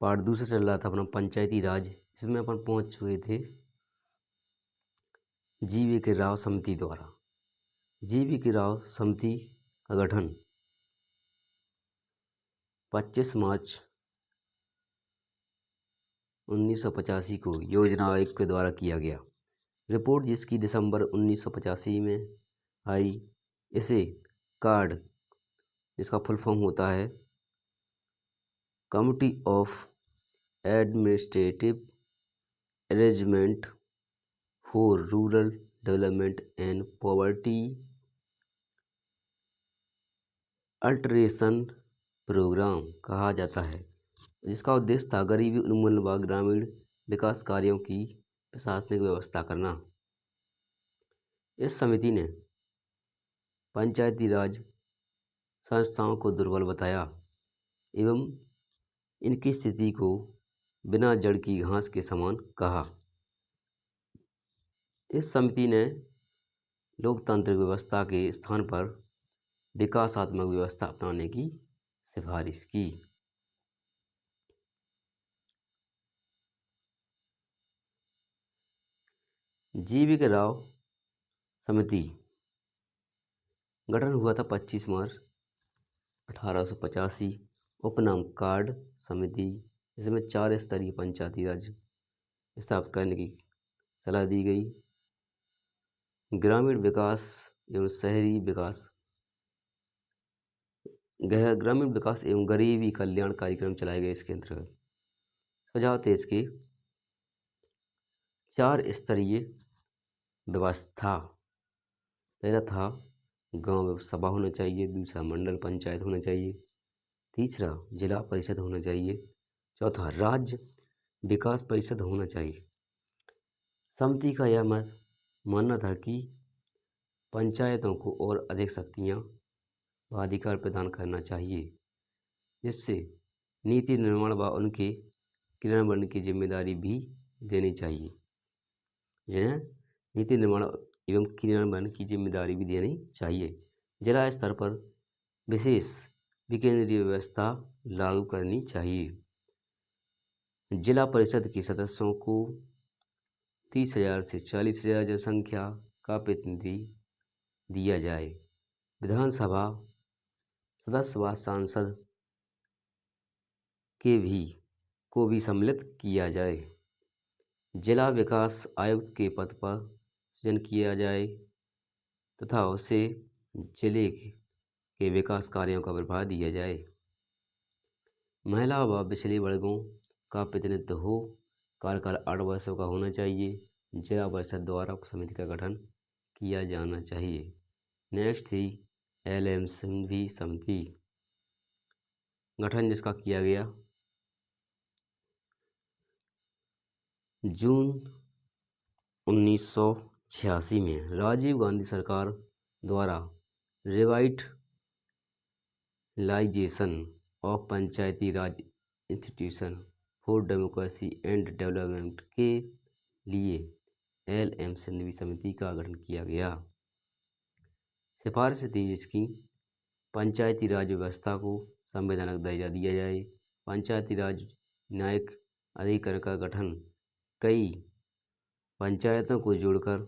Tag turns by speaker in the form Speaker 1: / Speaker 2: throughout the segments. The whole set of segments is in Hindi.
Speaker 1: पार्ट दूसरा चल रहा था अपना पंचायती राज। इसमें अपन पहुंच चुके थे जी.वी.के. राव समिति द्वारा। जी.वी.के. राव समिति का गठन 25 मार्च 1985 को योजना आयोग के द्वारा किया गया। रिपोर्ट जिसकी दिसंबर 1985 में आई, इसे कार्ड, जिसका फुल फॉर्म होता है committee of administrative arrangement for rural development and poverty alteration programme कहा जाता है, जिसका उद्देश्य था गरीबी उन्मूलन व ग्रामीण विकास कार्यों की प्रशासनिक व्यवस्था करना। इस समिति ने पंचायती राज संस्थाओं को दुर्बल बताया एवं इनकी स्थिति को बिना जड़ की घास के समान कहा। इस समिति ने लोकतांत्रिक व्यवस्था के स्थान पर विकासात्मक व्यवस्था अपनाने की सिफारिश की। जी.वी.के. राव समिति गठन हुआ था 25 मार्च 1885। उपनाम कार्ड समिति, इसमें 4 स्तरीय पंचायती राज स्थापित करने की सलाह दी गई। ग्रामीण विकास एवं शहरी विकास, ग्रामीण विकास एवं गरीबी कल्याण कार्यक्रम चलाए गए इसके अंतर्गत। सुझाव थे इसके 4 स्तरीय व्यवस्था। पहला था गांव सभा होना चाहिए, दूसरा मंडल पंचायत होना चाहिए, तीसरा जिला परिषद होना चाहिए, चौथा राज्य विकास परिषद होना चाहिए। समिति का यह मानना था कि पंचायतों को और अधिक शक्तियां व अधिकार प्रदान करना चाहिए, जिससे नीति निर्माण व उनके क्रियान्वयन की जिम्मेदारी भी देनी चाहिए। जिन्हें नीति निर्माण एवं क्रियान्वयन की जिम्मेदारी भी देनी चाहिए। जिला स्तर पर विशेष विकेंद्रीय व्यवस्था लागू करनी चाहिए। जिला परिषद के सदस्यों को 30,000 से 40,000 जनसंख्या का प्रतिनिधि दिया जाए। विधानसभा सदस्य व सांसद को भी सम्मिलित किया जाए। जिला विकास आयुक्त के पद पर सृजन किया जाए तथा उसे जिले के विकास कार्यों का प्रभार दिया जाए। महिला व पिछड़े वर्गों का प्रतिनिधित्व हो। कार्यकाल 8 वर्षों का होना चाहिए। जिला परिषद द्वारा समिति का गठन किया जाना चाहिए। नेक्स्ट थी एल.एम. समिति गठन, जिसका किया गया जून 1986 में राजीव गांधी सरकार द्वारा revitalisation of Panchayati Raj institution for democracy and development के लिए एल.एम. समिति का गठन किया गया। सिफारिश थी जिसकी पंचायती राज व्यवस्था को संवैधानिक दर्जा दिया जाए। पंचायती राज न्यायिक अधिकरण का गठन कई पंचायतों को जोड़कर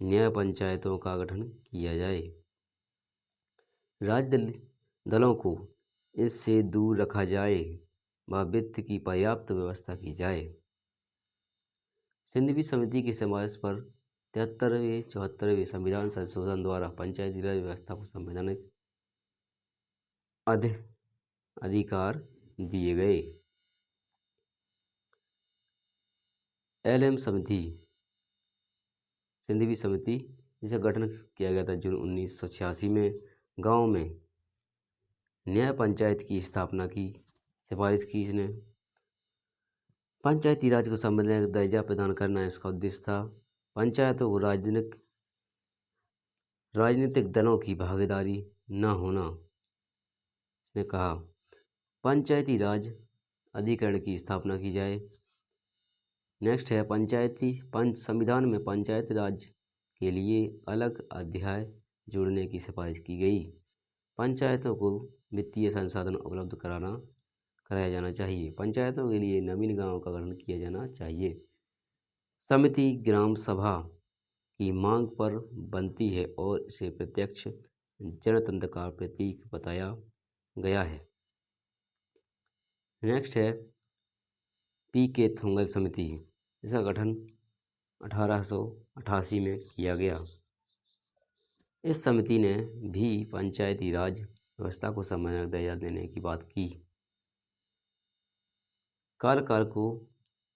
Speaker 1: न्याय पंचायतों का गठन किया जाए। राज्य दलों को इससे दूर रखा जाए व वित्त की पर्याप्त व्यवस्था की जाए। सिंधवी समिति की सिफारिश पर 73वें संविधान संशोधन द्वारा पंचायती राज व्यवस्था को संवैधानिक अधिकार दिए गए। एल.एम. सिंधवी समिति जिसका गठन किया गया था जून 1986 में गांव में न्याय पंचायत की स्थापना की सिफारिश की इसने। पंचायती राज को संवैधानिक दर्जा प्रदान करना इसका उद्देश्य था। पंचायतों को राजनीतिक दलों की भागीदारी न होना इसने कहा। पंचायती राज अधिकरण की स्थापना की जाए। नेक्स्ट है संविधान में पंचायती राज के लिए अलग अध्याय जोड़ने की सिफारिश की गई। पंचायतों को वित्तीय संसाधन उपलब्ध कराना कराया जाना चाहिए। पंचायतों के लिए नवीन गाँव का गठन किया जाना चाहिए। समिति ग्राम सभा की मांग पर बनती है और इसे प्रत्यक्ष जनतंत्र का प्रतीक बताया गया है। नेक्स्ट है पी.के. थोंगल समिति। इसका गठन 1888 में किया गया। इस समिति ने भी पंचायती राज व्यवस्था को संवैधानिक दर्जा देने की बात की। कार्यकाल को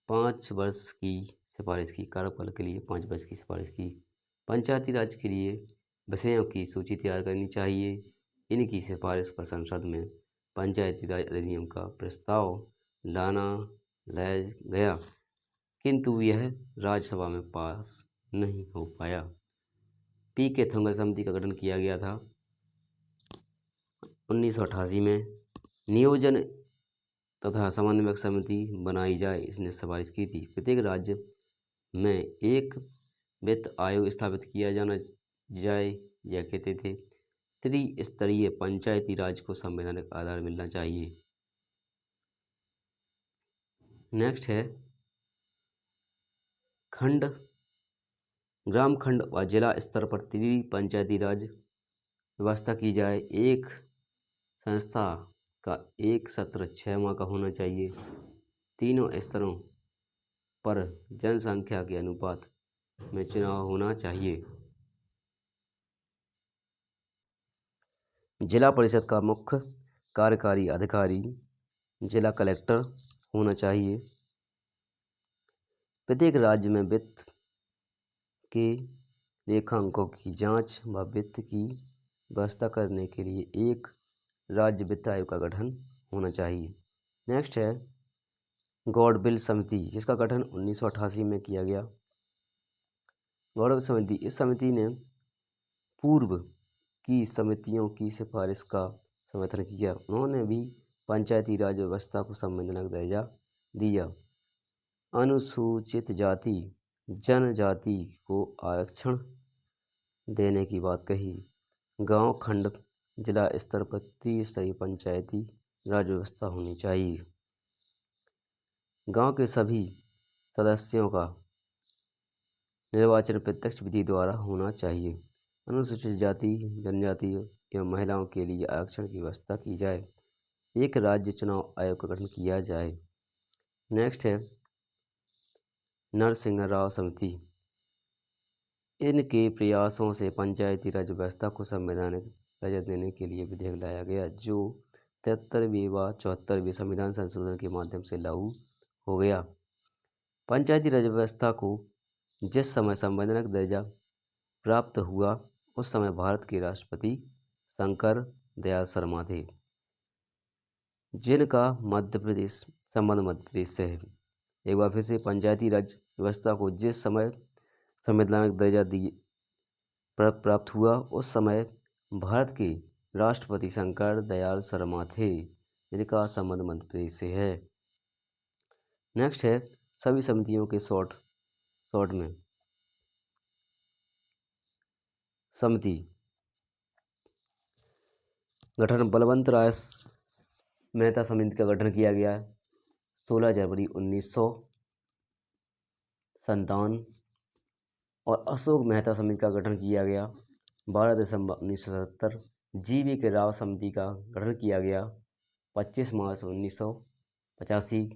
Speaker 1: 5 वर्ष की सिफारिश की। कार्यकाल के लिए 5 वर्ष की सिफारिश की। पंचायती राज के लिए विषयों की सूची तैयार करनी चाहिए। इनकी सिफारिश पर संसद में पंचायती राज अधिनियम का प्रस्ताव लाया गया, किंतु यह राज्यसभा में पास नहीं हो पाया। पी.के. थोंगल समिति का गठन किया गया था 1988 में। नियोजन तथा समन्वयक समिति बनाई जाए, इसने सिफारिश की थी। प्रत्येक राज्य में एक वित्त आयोग स्थापित किया जाना जाए, यह कहते थे। त्रिस्तरीय पंचायती राज को संवैधानिक आधार मिलना चाहिए। नेक्स्ट है खंड, ग्राम खंड व जिला स्तर पर पंचायती राज व्यवस्था की जाए। एक संस्था का एक सत्र 6 माह का होना चाहिए। तीनों स्तरों पर जनसंख्या के अनुपात में चुनाव होना चाहिए। जिला परिषद का मुख्य कार्यकारी अधिकारी जिला कलेक्टर होना चाहिए। प्रत्येक राज्य में वित्त के लेखांकों की जांच व वित्त की व्यवस्था करने के लिए एक राज्य वित्त आयोग का गठन होना चाहिए। नेक्स्ट है गौड़बिल समिति, जिसका गठन 1988 में किया गया। गौड़बिल समिति, इस समिति ने पूर्व की समितियों की सिफारिश का समर्थन किया। उन्होंने भी पंचायती राज व्यवस्था को संवैधानिक दर्जा दिया। अनुसूचित जाति जनजाति को आरक्षण देने की बात कही। गांव खंड जिला स्तर पर त्रिस्तरीय पंचायती राज व्यवस्था होनी चाहिए। गांव के सभी सदस्यों का निर्वाचन प्रत्यक्ष विधि द्वारा होना चाहिए। अनुसूचित जाति जनजाति एवं महिलाओं के लिए आरक्षण की व्यवस्था की जाए। एक राज्य चुनाव आयोग का गठन किया जाए। नेक्स्ट है नरसिंह राव समिति। इनके प्रयासों से पंचायती राज व्यवस्था को संवैधानिक दर्जा देने के लिए विधेयक लाया गया, जो 73वें व 74वें संविधान संशोधन के माध्यम से लागू हो गया। पंचायती राज व्यवस्था को जिस समय संवैधानिक दर्जा प्राप्त हुआ, उस समय भारत के राष्ट्रपति शंकर दयाल शर्मा थे, जिनका मध्य प्रदेश संबंध मध्य प्रदेश से है। एक बार फिर से पंचायती राज व्यवस्था को जिस समय संवैधानिक दर्जा प्राप्त हुआ, उस समय भारत के राष्ट्रपति शंकर दयाल शर्मा थे, जिनका संबंध मध्य प्रदेश से है। नेक्स्ट है सभी समितियों के शॉर्ट में समिति गठन। बलवंत राय मेहता समिति का गठन किया गया 16 जनवरी 1957 और अशोक मेहता समिति का गठन किया गया 12 दिसंबर 1977। जी.वी. राव समिति का गठन किया गया 25 मार्च 1985।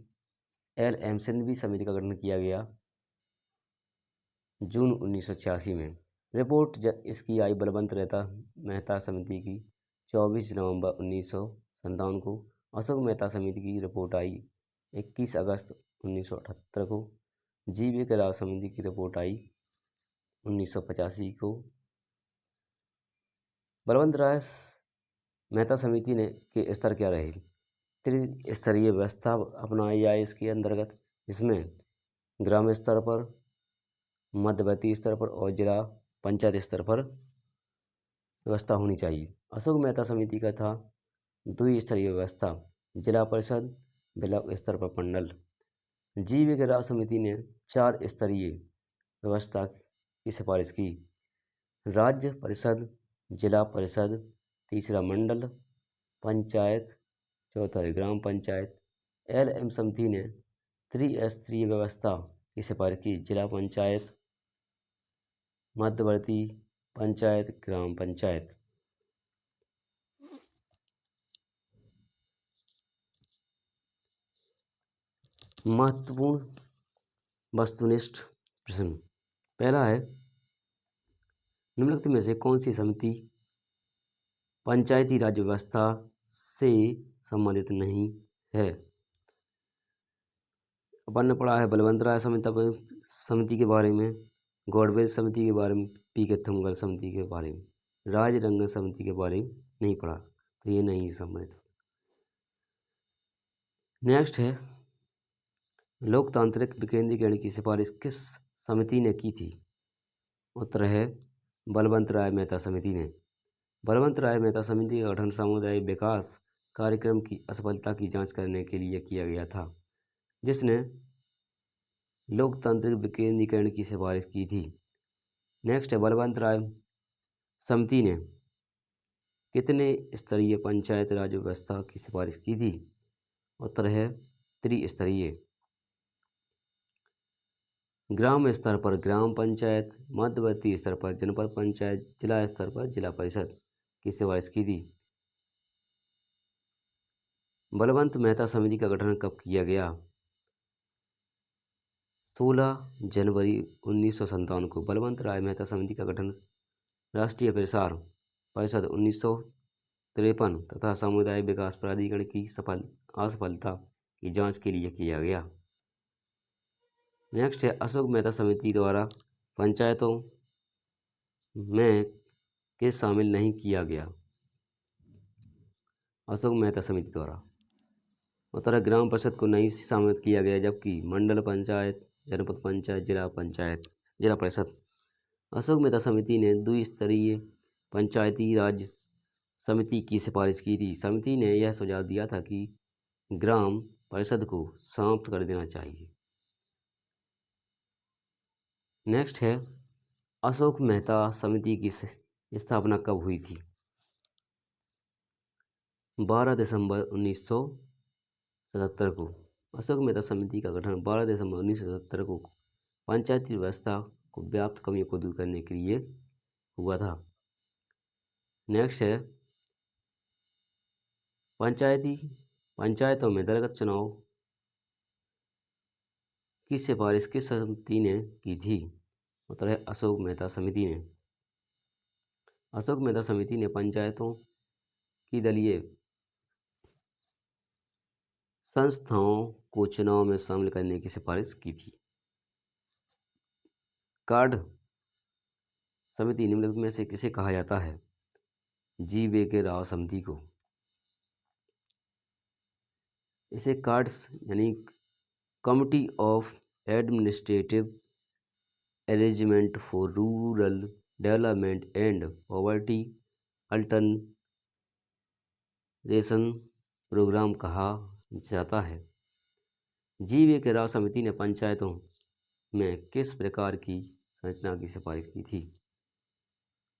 Speaker 1: एल.एम. सिंघवी समिति का गठन किया गया जून 1986 में। रिपोर्ट इसकी आई बलवंत मेहता समिति की 24 नवंबर 1957 को। अशोक मेहता समिति की रिपोर्ट आई 21 अगस्त 1978 को। जी.वी. राव समिति की रिपोर्ट आई 1985 को। बलवंत राय मेहता समिति के स्तर क्या रहे? त्रिस्तरीय व्यवस्था अपनाई जाए इसके अंतर्गत, इसमें ग्राम स्तर पर, मध्यवर्ती स्तर पर और जिला पंचायत स्तर पर व्यवस्था होनी चाहिए। अशोक मेहता समिति का था द्विस्तरीय व्यवस्था, जिला परिषद, ब्लॉक स्तर पर मंडल। जी.वी. राव समिति ने 4 स्तरीय व्यवस्था की सिफारिश की। राज्य परिषद, जिला परिषद, तीसरा मंडल पंचायत, चौथा ग्राम पंचायत LM समिति ने त्रिस्तरीय व्यवस्था की सिफारिश की। जिला पंचायत, मध्यवर्ती पंचायत, ग्राम पंचायत। महत्वपूर्ण वस्तुनिष्ठ प्रश्न। पहला है, निम्नलिखित में से कौन सी समिति पंचायती राज व्यवस्था से संबंधित नहीं है? अपन ने पढ़ा है बलवंत राय समिति के बारे में, गौडवेल समिति के बारे में, पी.के. थुमगल समिति के बारे में। राजरंगन समिति के बारे में नहीं पढ़ा, तो ये नहीं संबंधित। नेक्स्ट है, लोकतांत्रिक विकेंद्रीकरण की सिफारिश किस समिति ने की थी? उत्तर है बलवंत राय मेहता समिति ने। बलवंत राय मेहता समिति का गठन सामुदायिक विकास कार्यक्रम की असफलता की जांच करने के लिए किया गया था, जिसने लोकतांत्रिक विकेंद्रीकरण की सिफारिश की थी। नेक्स्ट है, बलवंत राय समिति ने कितने स्तरीय पंचायत राज व्यवस्था की सिफारिश की थी? उत्तर है त्रिस्तरीय। ग्राम स्तर पर ग्राम पंचायत, मध्यवर्ती स्तर पर जनपद पंचायत, जिला स्तर पर जिला परिषद की सिफारिश की थी। बलवंत मेहता समिति का गठन कब किया गया? 16 जनवरी 1957 को बलवंत राय मेहता समिति का गठन राष्ट्रीय प्रसार परिषद 1953 तथा सामुदायिक विकास प्राधिकरण की असफलता की जांच के लिए किया गया। नेक्स्ट है, अशोक मेहता समिति द्वारा पंचायतों में किस शामिल नहीं किया गया? अशोक मेहता समिति द्वारा उत्तर ग्राम परिषद को नहीं शामिल किया गया, जबकि मंडल पंचायत, जनपद पंचायत, जिला परिषद। अशोक मेहता समिति ने द्विस्तरीय पंचायती राज समिति की सिफारिश की थी। समिति ने यह सुझाव दिया था कि ग्राम परिषद को समाप्त कर देना चाहिए। नेक्स्ट है, अशोक मेहता समिति की स्थापना कब हुई थी? 12 दिसंबर 1977 को। अशोक मेहता समिति का गठन 12 दिसंबर 1977 को पंचायती व्यवस्था को व्याप्त कमियों को दूर करने के लिए हुआ था। नेक्स्ट है, पंचायतों में दलगत चुनाव की सिफारिश किस समिति ने की थी? उत्तर है अशोक मेहता समिति ने। अशोक मेहता समिति ने पंचायतों की दलीय संस्थाओं को चुनाव में शामिल करने की सिफारिश की थी। कार्ड समिति निम्नलिखित में से किसे कहा जाता है? जी.वे. राव समिति को। इसे कार्ड्स यानी committee of administrative arrangement for rural development and poverty alternation programme कहा जाता है। जी.वे. राव समिति ने पंचायतों में किस प्रकार की संरचना की सिफारिश की थी?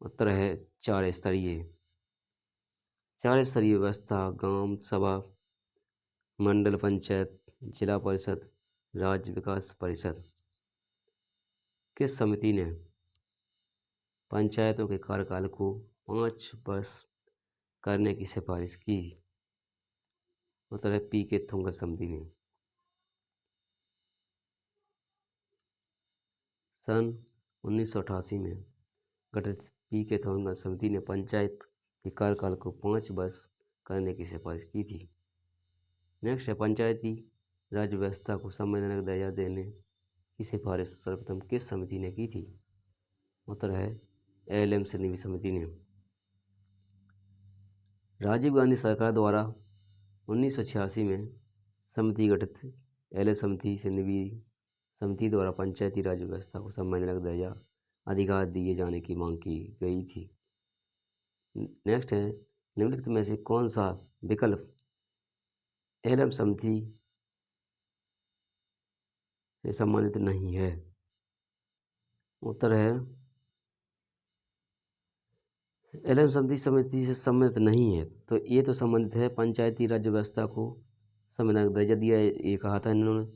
Speaker 1: उत्तर है 4 स्तरीय व्यवस्था। ग्राम सभा, मंडल पंचायत, जिला परिषद, राज्य विकास परिषद। किस समिति ने पंचायतों के कार्यकाल को 5 वर्ष करने की सिफारिश की? उत्तर है पी.के. थुमगल समिति ने। सन 1988 में गठित पी.के. थुमगल समिति ने पंचायत के कार्यकाल को 5 वर्ष करने की सिफारिश की थी। नेक्स्ट है, पंचायती राज व्यवस्था को संवैधानिक दर्जा देने की सिफारिश सर्वप्रथम किस समिति ने की थी? उत्तर है एल.एम. सिन्नवी समिति ने। राजीव गांधी सरकार द्वारा 1986 में समिति गठित एल.एम. समिति सिन्नवी समिति द्वारा पंचायती राज व्यवस्था को संवैधानिक दर्जा अधिकार दिए जाने की मांग की गई थी। नेक्स्ट है, निम्नलिखित में से कौन सा विकल्प एल.एम. समिति से संबंधित नहीं है? उत्तर है एल.एम. समिति से संबंधित नहीं है, तो ये तो संबंधित है पंचायती राज व्यवस्था को संवैधानिक दर्जा दिया, ये कहा था इन्होंने।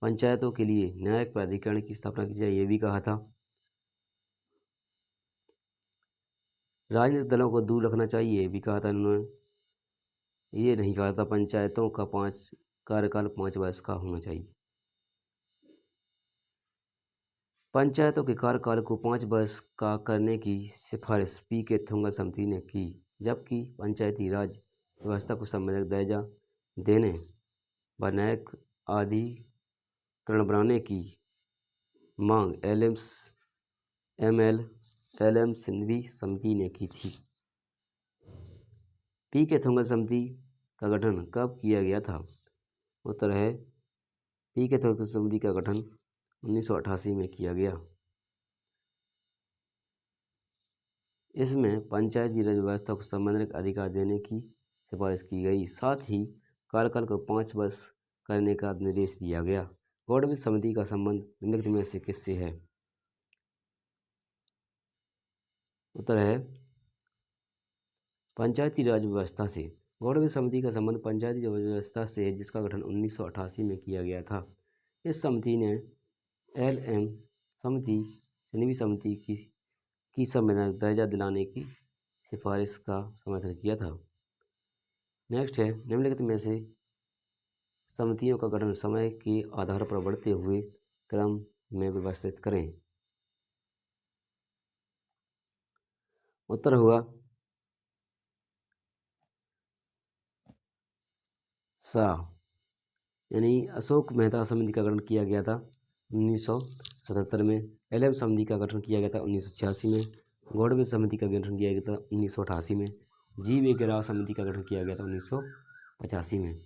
Speaker 1: पंचायतों के लिए न्यायिक प्राधिकरण की स्थापना की जाए, ये भी कहा था। राजनीतिक दलों को दूर रखना चाहिए, ये भी कहा था इन्होंने। ये नहीं कहा था पंचायतों का कार्यकाल 5 वर्ष का होना चाहिए। पंचायतों के कार्यकाल को 5 वर्ष का करने की सिफारिश पी.के. थोंगल समिति ने की, जबकि पंचायती राज व्यवस्था को संवैधानिक दर्जा देने व न्यायिक अधिकरण बनाने की मांग एल.एम. सिंघवी समिति ने की थी। पी.के. थोंगल समिति का गठन कब किया गया था? उत्तर है पी.के. थोंगल समिति का गठन 1988 में किया गया। इसमें पंचायती राज व्यवस्था को संवैधानिक अधिकार देने की सिफारिश की गई, साथ ही कार्यकाल को 5 वर्ष करने का निर्देश दिया गया। गौड़बिल समिति का संबंध निम्नलिखित में से किससे है? उत्तर है पंचायती राज व्यवस्था से। गौड़बिल समिति का संबंध पंचायती राज व्यवस्था से है, जिसका गठन 1988 में किया गया था। इस समिति ने एल.एम. सिंघवी समिति की संवैधानिक दर्जा दिलाने की सिफारिश का समर्थन किया था। नेक्स्ट है निम्नलिखित में से समितियों का गठन समय के आधार पर बढ़ते हुए क्रम में व्यवस्थित करें। उत्तर होगा सा, यानी अशोक मेहता समिति का गठन किया गया था 1977 में। एल.एम. समिति का गठन किया गया था 1986 में। गौड़बिल समिति का गठन किया गया था 1988 में। जी.वी.के. राव समिति का गठन किया गया था 1985 में।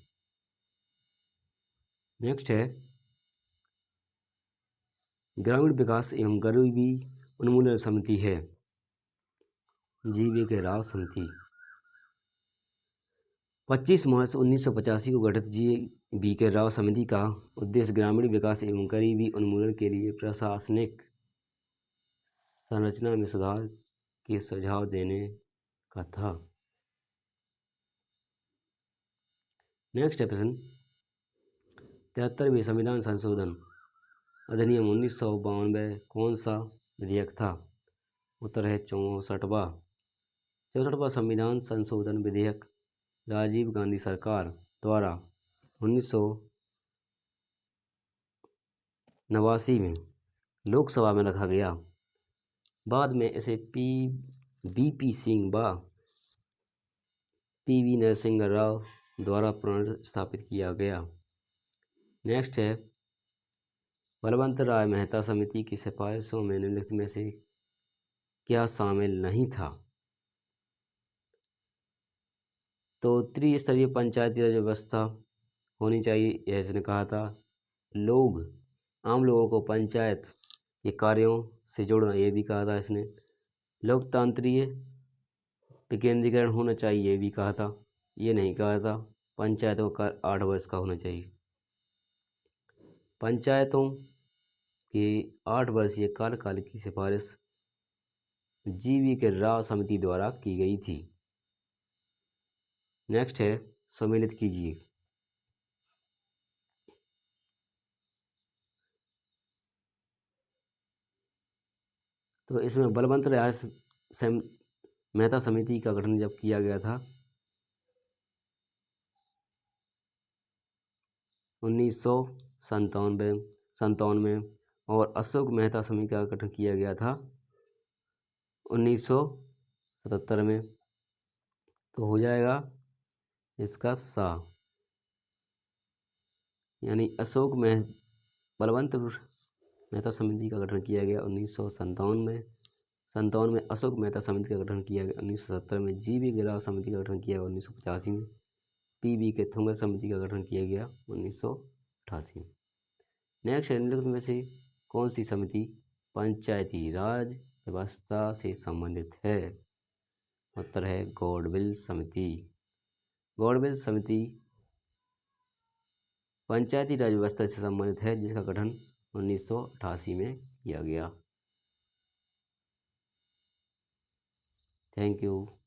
Speaker 1: नेक्स्ट है ग्रामीण विकास एवं गरीबी उन्मूलन समिति है जी.वी.के. राव समिति। 25 मार्च 1985 को गठित जी.वी.के. राव समिति का उद्देश्य ग्रामीण विकास एवं गरीबी उन्मूलन के लिए प्रशासनिक संरचना में सुधार के सुझाव देने का था। नेक्स्ट है प्रश्न 73वें संविधान संशोधन अधिनियम 1992 कौन सा विधेयक था? उत्तर है 64वां संविधान संशोधन विधेयक राजीव गांधी सरकार द्वारा 1989 में लोकसभा में रखा गया। बाद में इसे बी.पी. सिंह व पी.वी. नरसिंह राव द्वारा पुनर्स्थापित किया गया। नेक्स्ट है बलवंत राय मेहता समिति की सिफारिशों में निम्नलिखित में से क्या शामिल नहीं था? तो त्रिस्तरीय पंचायती राज व्यवस्था होनी चाहिए, यह इसने कहा था। आम लोगों को पंचायत के कार्यों से जोड़ना, ये भी कहा था इसने। लोकतांत्रिक विकेंद्रीकरण होना चाहिए, ये भी कहा था। ये नहीं कहा था पंचायतों का 8 वर्ष का होना चाहिए। पंचायतों के 8 वर्षीय कार्यकाल की सिफारिश जी.वी.के. राव समिति द्वारा की गई थी। नेक्स्ट है सम्मिलित कीजिए। तो इसमें बलवंत राय मेहता समिति का गठन जब किया गया था 1997 में, और अशोक मेहता समिति का गठन किया गया था 1977 में। तो हो जाएगा इसका सा, यानी बलवंत मेहता समिति का गठन किया गया 1957 में। 57 में अशोक मेहता समिति का गठन किया गया 1970 में। जी.वी. राव समिति का गठन किया गया 1985 में। पी.वी.के. थोंगल समिति का गठन किया गया 1988 में। नेक्स्ट निम्नलिखित में से कौन सी समिति पंचायती राज व्यवस्था से संबंधित है? उत्तर है गौड़बिल समिति। गौड़बिल समिति पंचायती राज व्यवस्था से संबंधित है, जिसका गठन 1988 में किया गया। Thank you.